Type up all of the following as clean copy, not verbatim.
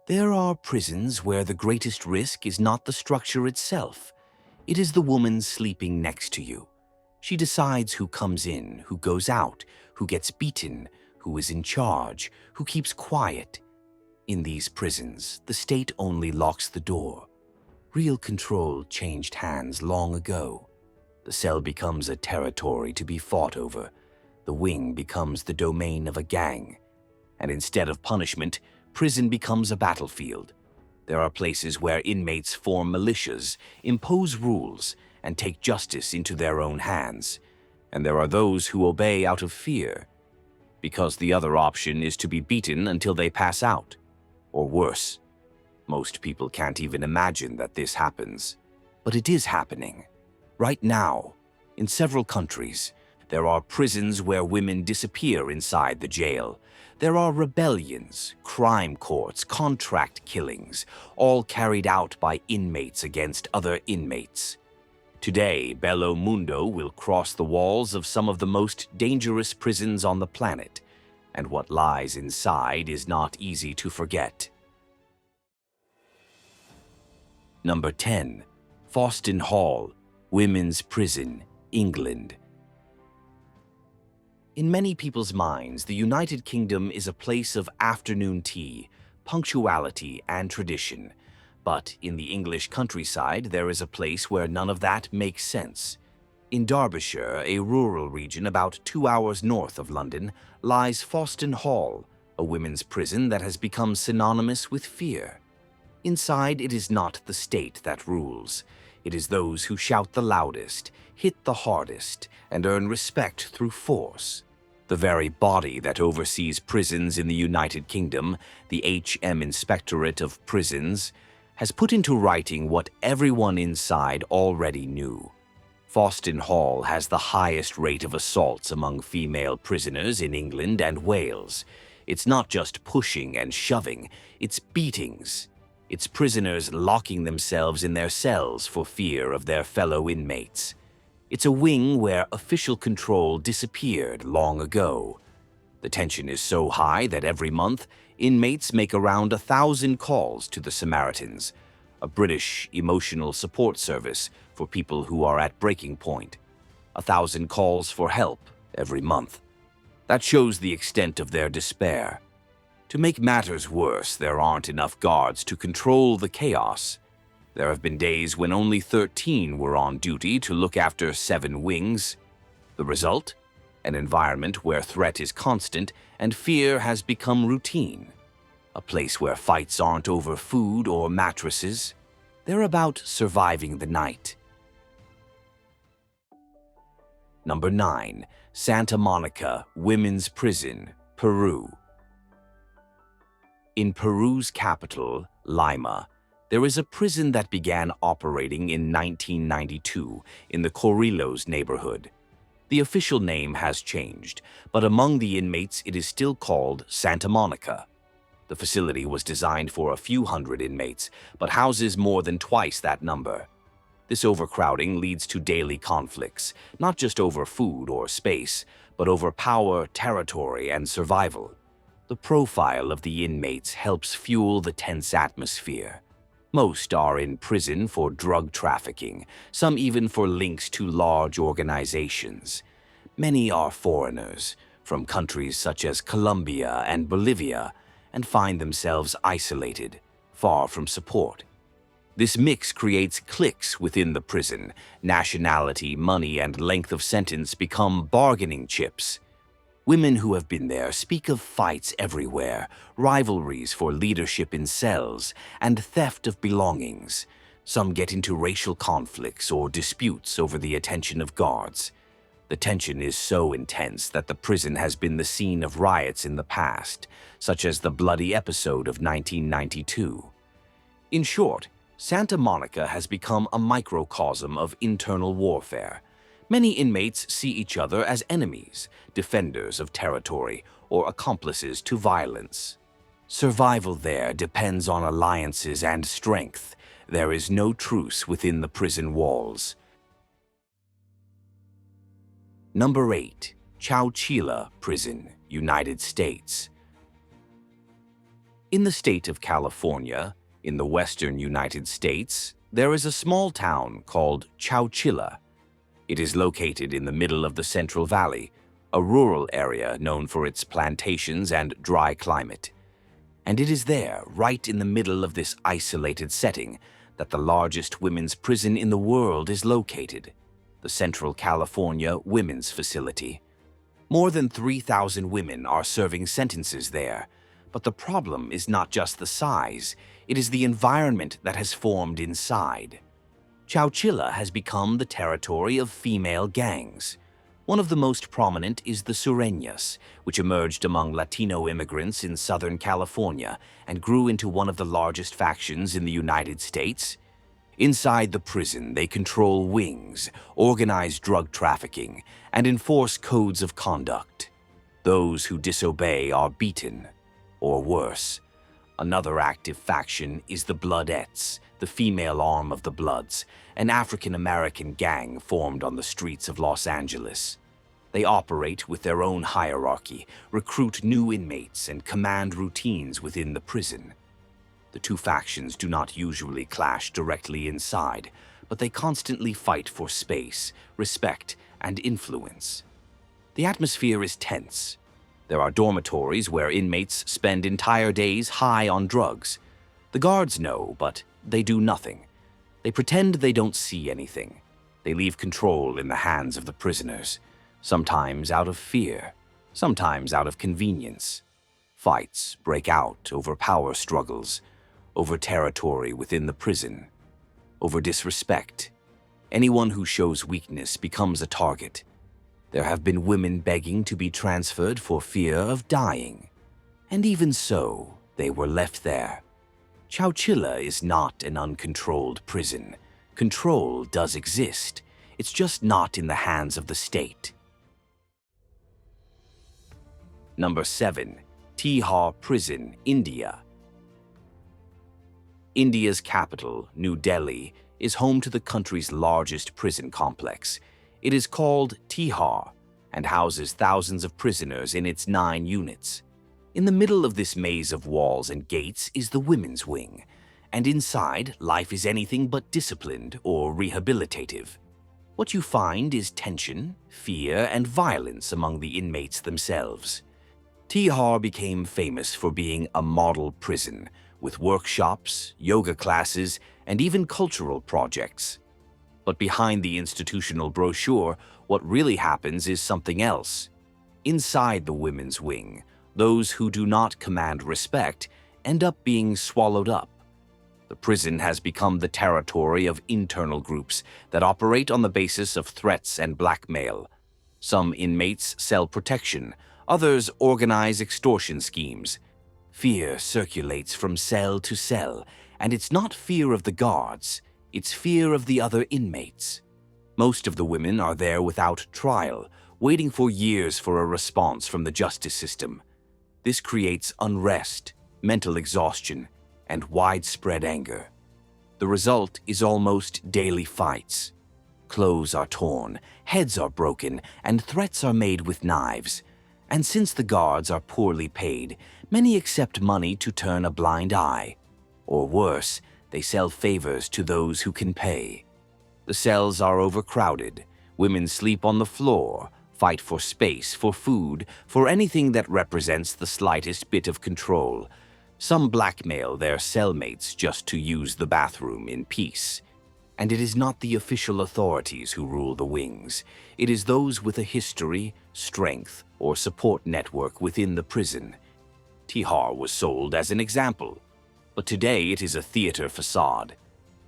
There are prisons where the greatest risk is not the structure itself. It is the woman sleeping next to you. She decides who comes in, who goes out, who gets beaten, who is in charge, who keeps quiet. In these prisons, the state only locks the door. Real control changed hands long ago. The cell becomes a territory to be fought over. The wing becomes the domain of a gang. And instead of punishment, prison becomes a battlefield. There are places where inmates form militias, impose rules, and take justice into their own hands. And there are those who obey out of fear, because the other option is to be beaten until they pass out, or worse. Most people can't even imagine that this happens, but it is happening. Right now, in several countries, there are prisons where women disappear inside the jail. There are rebellions, crime courts, contract killings, all carried out by inmates against other inmates. Today, Bello Mundo will cross the walls of some of the most dangerous prisons on the planet, and what lies inside is not easy to forget. Number 10. Fost Hall, Women's Prison, England. In many people's minds, the United Kingdom is a place of afternoon tea, punctuality, and tradition. But in the English countryside, there is a place where none of that makes sense. In Derbyshire, a rural region about 2 hours north of London, lies Fost Hall, a women's prison that has become synonymous with fear. Inside, it is not the state that rules. It is those who shout the loudest, hit the hardest, and earn respect through force. The very body that oversees prisons in the United Kingdom, the HM Inspectorate of Prisons, has put into writing what everyone inside already knew. Fost Hall has the highest rate of assaults among female prisoners in England and Wales. It's not just pushing and shoving, it's beatings. It's prisoners locking themselves in their cells for fear of their fellow inmates. It's a wing where official control disappeared long ago. The tension is so high that every month, inmates make around 1,000 calls to the Samaritans, a British emotional support service for people who are at breaking point. 1,000 calls for help every month. That shows the extent of their despair. To make matters worse, there aren't enough guards to control the chaos. There have been days when only 13 were on duty to look after 7 wings. The result? An environment where threat is constant and fear has become routine. A place where fights aren't over food or mattresses. They're about surviving the night. Number 9. Santa Monica Women's Prison, Peru. In Peru's capital, Lima, there is a prison that began operating in 1992 in the Chorrillos neighborhood. The official name has changed, but among the inmates it is still called Santa Monica. The facility was designed for a few hundred inmates, but houses more than twice that number. This overcrowding leads to daily conflicts, not just over food or space, but over power, territory, and survival. The profile of the inmates helps fuel the tense atmosphere. Most are in prison for drug trafficking, some even for links to large organizations. Many are foreigners, from countries such as Colombia and Bolivia, and find themselves isolated, far from support. This mix creates cliques within the prison. Nationality, money, and length of sentence become bargaining chips. Women who have been there speak of fights everywhere, rivalries for leadership in cells, and theft of belongings. Some get into racial conflicts or disputes over the attention of guards. The tension is so intense that the prison has been the scene of riots in the past, such as the bloody episode of 1992. In short, Santa Monica has become a microcosm of internal warfare. Many inmates see each other as enemies, defenders of territory, or accomplices to violence. Survival there depends on alliances and strength. There is no truce within the prison walls. Number 8. Chowila Prison, United States. In the state of California, in the western United States, there is a small town called Chowila. It is located in the middle of the Central Valley, a rural area known for its plantations and dry climate. And it is there, right in the middle of this isolated setting, that the largest women's prison in the world is located, the Central California Women's Facility. More than 3,000 women are serving sentences there, but the problem is not just the size, it is the environment that has formed inside. Chowila has become the territory of female gangs. One of the most prominent is the Sureñas, which emerged among Latino immigrants in Southern California and grew into one of the largest factions in the United States. Inside the prison, they control wings, organize drug trafficking, and enforce codes of conduct. Those who disobey are beaten, or worse. Another active faction is the Bloodettes, the female arm of the Bloods, an African-American gang formed on the streets of Los Angeles. They operate with their own hierarchy, recruit new inmates, and command routines within the prison. The two factions do not usually clash directly inside, but they constantly fight for space, respect, and influence. The atmosphere is tense. There are dormitories where inmates spend entire days high on drugs. The guards know, but they do nothing. They pretend they don't see anything. They leave control in the hands of the prisoners, sometimes out of fear, sometimes out of convenience. Fights break out over power struggles, over territory within the prison, over disrespect. Anyone who shows weakness becomes a target. There have been women begging to be transferred for fear of dying. And even so, they were left there. Chowila is not an uncontrolled prison. Control does exist. It's just not in the hands of the state. Number 7. Thihar Prison, India. India's capital, New Delhi, is home to the country's largest prison complex. It is called Thihar and houses thousands of prisoners in its 9 units. In the middle of this maze of walls and gates is the women's wing, and inside, life is anything but disciplined or rehabilitative. What you find is tension, fear, and violence among the inmates themselves. Thihar became famous for being a model prison, with workshops, yoga classes, and even cultural projects. But behind the institutional brochure, what really happens is something else. Inside the women's wing, those who do not command respect end up being swallowed up. The prison has become the territory of internal groups that operate on the basis of threats and blackmail. Some inmates sell protection, others organize extortion schemes. Fear circulates from cell to cell, and it's not fear of the guards, it's fear of the other inmates. Most of the women are there without trial, waiting for years for a response from the justice system. This creates unrest, mental exhaustion, and widespread anger. The result is almost daily fights. Clothes are torn, heads are broken, and threats are made with knives. And since the guards are poorly paid, many accept money to turn a blind eye. Or worse, they sell favors to those who can pay. The cells are overcrowded. Women sleep on the floor, fight for space, for food, for anything that represents the slightest bit of control. Some blackmail their cellmates just to use the bathroom in peace. And it is not the official authorities who rule the wings. It is those with a history, strength, or support network within the prison. Thihar was sold as an example, but today it is a theater facade.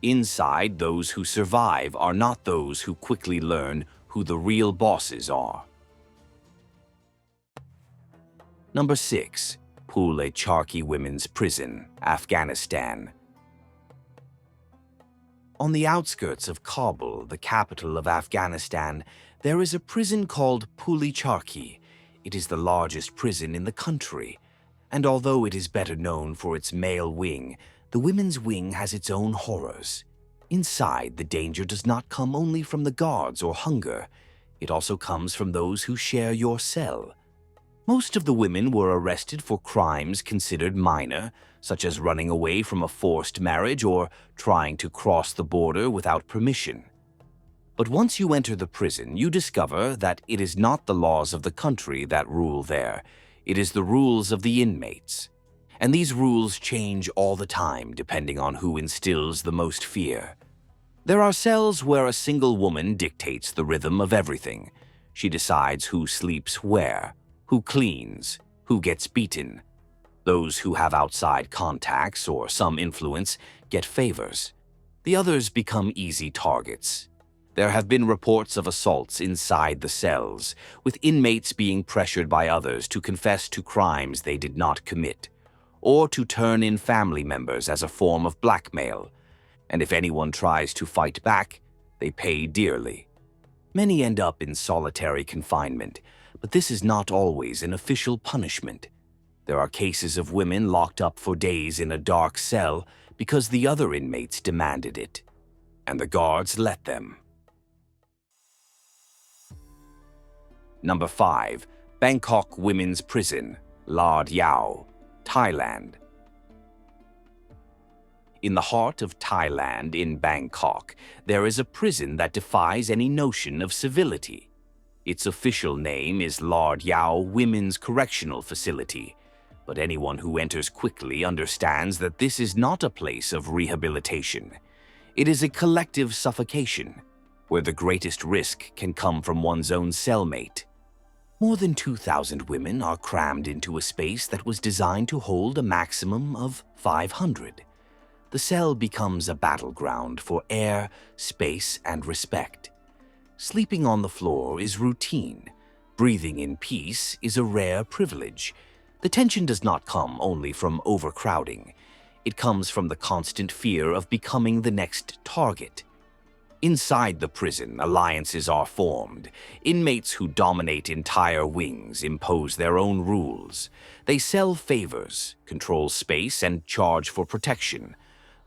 Inside, those who survive are not those who quickly learn who the real bosses are. Number 6. Puly Chaki Women's Prison, Afghanistan. On the outskirts of Kabul, the capital of Afghanistan, there is a prison called Puly Chaki. It is the largest prison in the country, and although it is better known for its male wing, the women's wing has its own horrors. Inside, the danger does not come only from the guards or hunger. It also comes from those who share your cell. Most of the women were arrested for crimes considered minor, such as running away from a forced marriage or trying to cross the border without permission. But once you enter the prison, you discover that it is not the laws of the country that rule there. It is the rules of the inmates. And these rules change all the time depending on who instills the most fear. There are cells where a single woman dictates the rhythm of everything. She decides who sleeps where, who cleans, who gets beaten. Those who have outside contacts or some influence get favors. The others become easy targets. There have been reports of assaults inside the cells, with inmates being pressured by others to confess to crimes they did not commit, or to turn in family members as a form of blackmail. And if anyone tries to fight back, they pay dearly. Many end up in solitary confinement, but this is not always an official punishment. There are cases of women locked up for days in a dark cell because the other inmates demanded it, and the guards let them. Number 5. Bangkok Women's Prison, Lard Yao, Thailand. In the heart of Thailand, in Bangkok, there is a prison that defies any notion of civility. Its official name is Lard Yao Women's Correctional Facility, but anyone who enters quickly understands that this is not a place of rehabilitation. It is a collective suffocation, where the greatest risk can come from one's own cellmate. More than 2,000 women are crammed into a space that was designed to hold a maximum of 500. The cell becomes a battleground for air, space, and respect. Sleeping on the floor is routine. Breathing in peace is a rare privilege. The tension does not come only from overcrowding. It comes from the constant fear of becoming the next target. Inside the prison, alliances are formed. Inmates who dominate entire wings impose their own rules. They sell favors, control space, and charge for protection.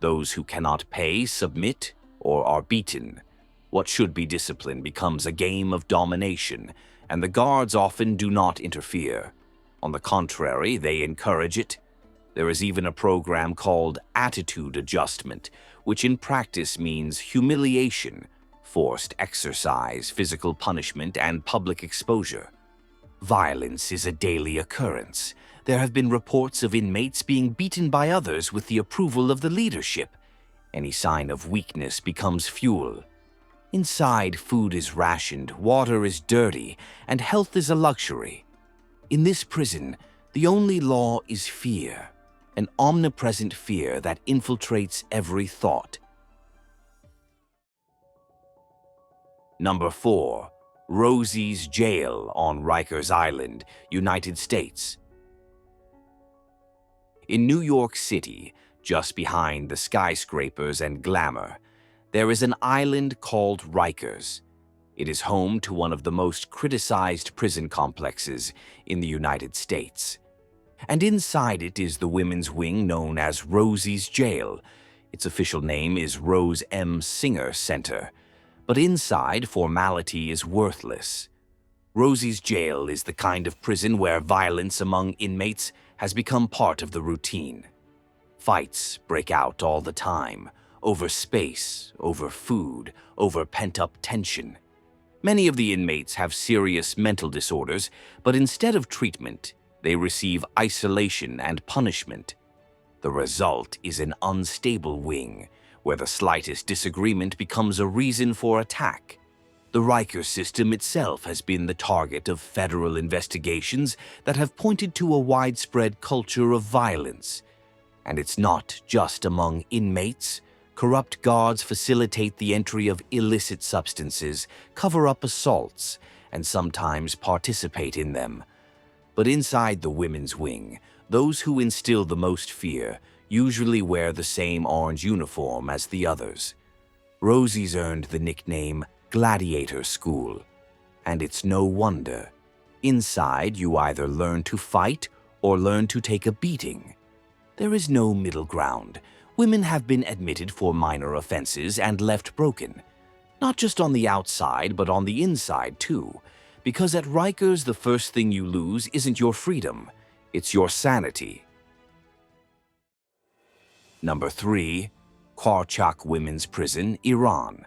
Those who cannot pay submit or are beaten. What should be discipline becomes a game of domination, and the guards often do not interfere. On the contrary, they encourage it. There is even a program called attitude adjustment, which in practice means humiliation, forced exercise, physical punishment, and public exposure. Violence is a daily occurrence. There have been reports of inmates being beaten by others with the approval of the leadership. Any sign of weakness becomes fuel. Inside, food is rationed, water is dirty, and health is a luxury. In this prison, the only law is fear, an omnipresent fear that infiltrates every thought. Number 4. Rosys Jail on Rikers Island, United States. In New York City, just behind the skyscrapers and glamour, there is an island called Rikers. It is home to one of the most criticized prison complexes in the United States. And inside it is the women's wing known as Rosys Jail. Its official name is Rose M. Singer Center. But inside, formality is worthless. Rosys Jail is the kind of prison where violence among inmates has become part of the routine. Fights break out all the time, over space, over food, over pent-up tension. Many of the inmates have serious mental disorders, but instead of treatment, they receive isolation and punishment. The result is an unstable wing, where the slightest disagreement becomes a reason for attack. The Rikers system itself has been the target of federal investigations that have pointed to a widespread culture of violence. And it's not just among inmates. Corrupt guards facilitate the entry of illicit substances, cover up assaults, and sometimes participate in them. But inside the women's wing, those who instill the most fear usually wear the same orange uniform as the others. Rosys earned the nickname Gladiator School, and it's no wonder. Inside, you either learn to fight or learn to take a beating. There is no middle ground. Women have been admitted for minor offenses and left broken. Not just on the outside, but on the inside too. Because at Rikers, the first thing you lose isn't your freedom, it's your sanity. Number 3. Karach Women's Prison, Iran.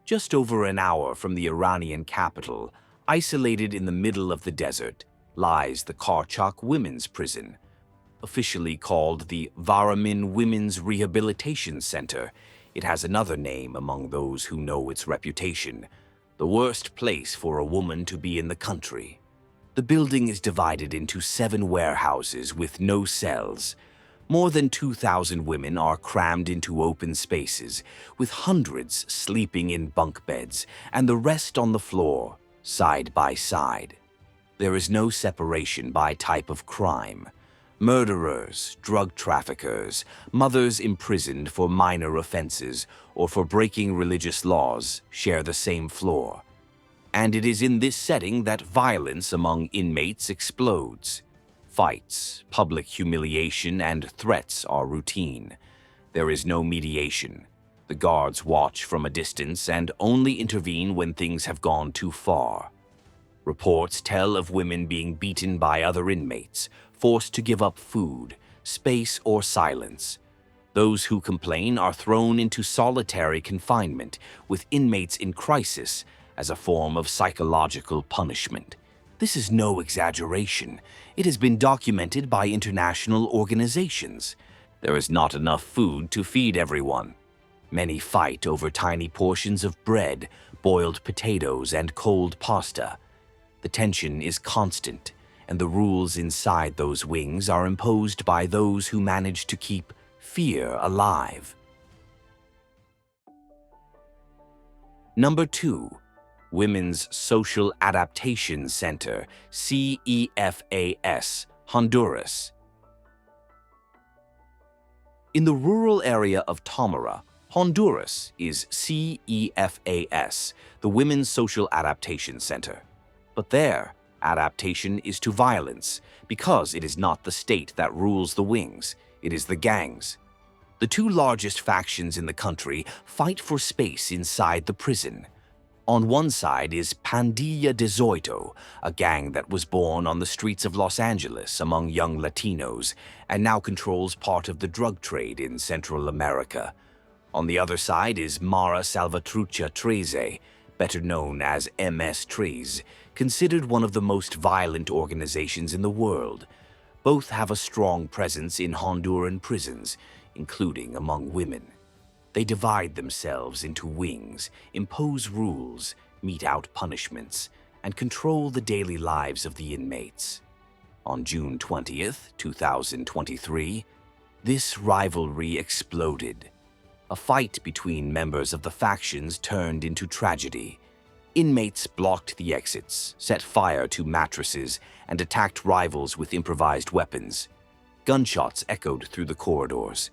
Just over an hour from the Iranian capital, isolated in the middle of the desert, lies the Karach Women's Prison, officially called the Varamin Women's Rehabilitation Center. It has another name among those who know its reputation: the worst place for a woman to be in the country. The building is divided into 7 warehouses with no cells. More than 2,000 women are crammed into open spaces, with hundreds sleeping in bunk beds and the rest on the floor, side by side. There is no separation by type of crime. Murderers, drug traffickers, mothers imprisoned for minor offenses or for breaking religious laws share the same floor. And it is in this setting that violence among inmates explodes. Fights, public humiliation, and threats are routine. There is no mediation. The guards watch from a distance and only intervene when things have gone too far. Reports tell of women being beaten by other inmates, forced to give up food, space, or silence. Those who complain are thrown into solitary confinement with inmates in crisis as a form of psychological punishment. This is no exaggeration. It has been documented by international organizations. There is not enough food to feed everyone. Many fight over tiny portions of bread, boiled potatoes, and cold pasta. The tension is constant, and the rules inside those wings are imposed by those who manage to keep fear alive. Number 2. Women's Social Adaptation Center, CEFAS, Honduras. In the rural area of Tamara, Honduras, is CEFAS, the Women's Social Adaptation Center. But there, adaptation is to violence, because it is not the state that rules the wings, it is the gangs. The 2 largest factions in the country fight for space inside the prison. On one side is Pandilla de Zoito, a gang that was born on the streets of Los Angeles among young Latinos and now controls part of the drug trade in Central America. On the other side is Mara Salvatrucha Treze, better known as MS-13, considered one of the most violent organizations in the world. Both have a strong presence in Honduran prisons, including among women. They divide themselves into wings, impose rules, mete out punishments, and control the daily lives of the inmates. On June 20th, 2023, this rivalry exploded. A fight between members of the factions turned into tragedy. Inmates blocked the exits, set fire to mattresses, and attacked rivals with improvised weapons. Gunshots echoed through the corridors.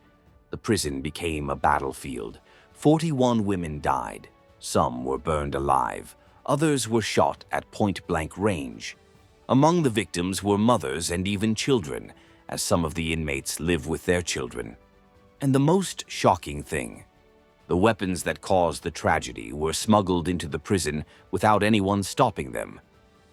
The prison became a battlefield. 41 women died. Some were burned alive. Others were shot at point-blank range. Among the victims were mothers and even children, as some of the inmates live with their children. And the most shocking thing, the weapons that caused the tragedy were smuggled into the prison without anyone stopping them.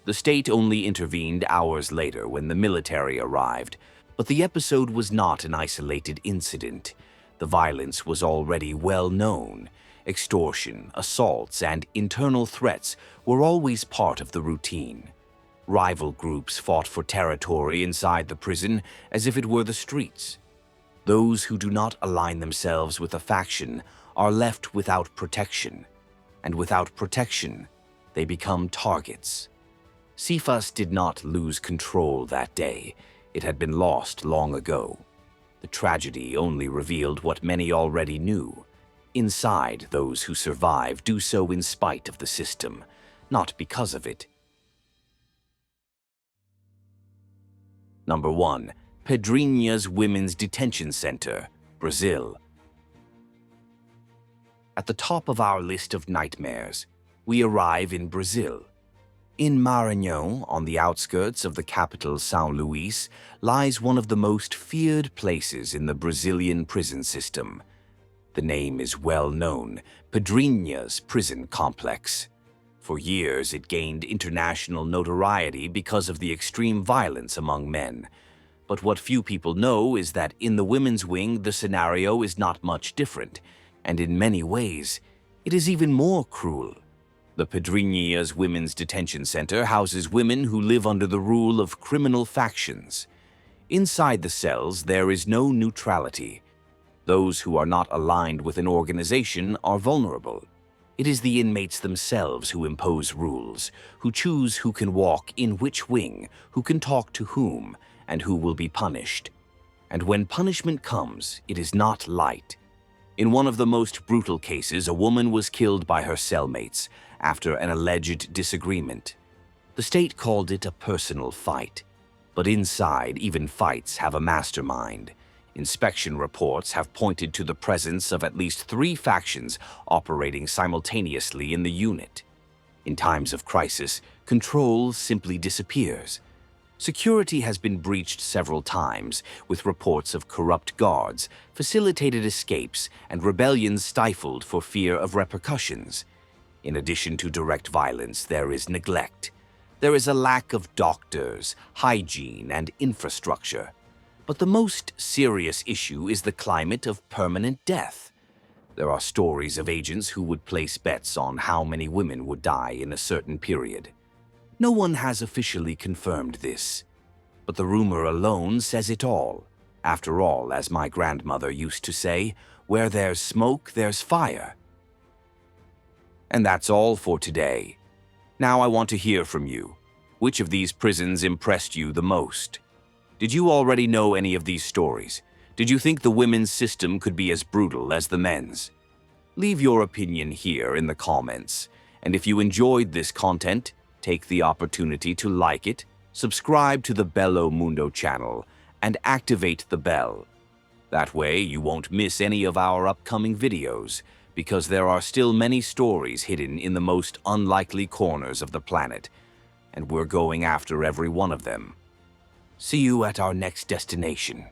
The state only intervened hours later when the military arrived, but the episode was not an isolated incident. The violence was already well known. Extortion, assaults, and internal threats were always part of the routine. Rival groups fought for territory inside the prison as if it were the streets. Those who do not align themselves with a faction are left without protection, and without protection, they become targets. CEFAS did not lose control that day. It had been lost long ago. The tragedy only revealed what many already knew. Inside, those who survive do so in spite of the system, not because of it. Number 1. Pedrinias Women's Detention Center, Brazil. At the top of our list of nightmares, we arrive in Brazil. In Maranhão, on the outskirts of the capital São Luís, lies one of the most feared places in the Brazilian prison system. The name is well known, Pedrinias Prison Complex. For years, it gained international notoriety because of the extreme violence among men. But what few people know is that in the women's wing, the scenario is not much different, and in many ways, it is even more cruel. The Pedrinias Women's Detention Center houses women who live under the rule of criminal factions. Inside the cells, there is no neutrality. Those who are not aligned with an organization are vulnerable. It is the inmates themselves who impose rules, who choose who can walk in which wing, who can talk to whom, and who will be punished. And when punishment comes, it is not light. In one of the most brutal cases, a woman was killed by her cellmates after an alleged disagreement. The state called it a personal fight. But inside, even fights have a mastermind. Inspection reports have pointed to the presence of at least 3 factions operating simultaneously in the unit. In times of crisis, control simply disappears. Security has been breached several times, with reports of corrupt guards, facilitated escapes, and rebellions stifled for fear of repercussions. In addition to direct violence, there is neglect. There is a lack of doctors, hygiene, and infrastructure. But the most serious issue is the climate of permanent death. There are stories of agents who would place bets on how many women would die in a certain period. No one has officially confirmed this, but the rumor alone says it all. After all, as my grandmother used to say, where there's smoke, there's fire. And that's all for today. Now I want to hear from you. Which of these prisons impressed you the most? Did you already know any of these stories? Did you think the women's system could be as brutal as the men's? Leave your opinion here in the comments. And if you enjoyed this content, take the opportunity to like it, subscribe to the Bello Mundo channel, and activate the bell. That way you won't miss any of our upcoming videos, because there are still many stories hidden in the most unlikely corners of the planet, and we're going after every one of them. See you at our next destination.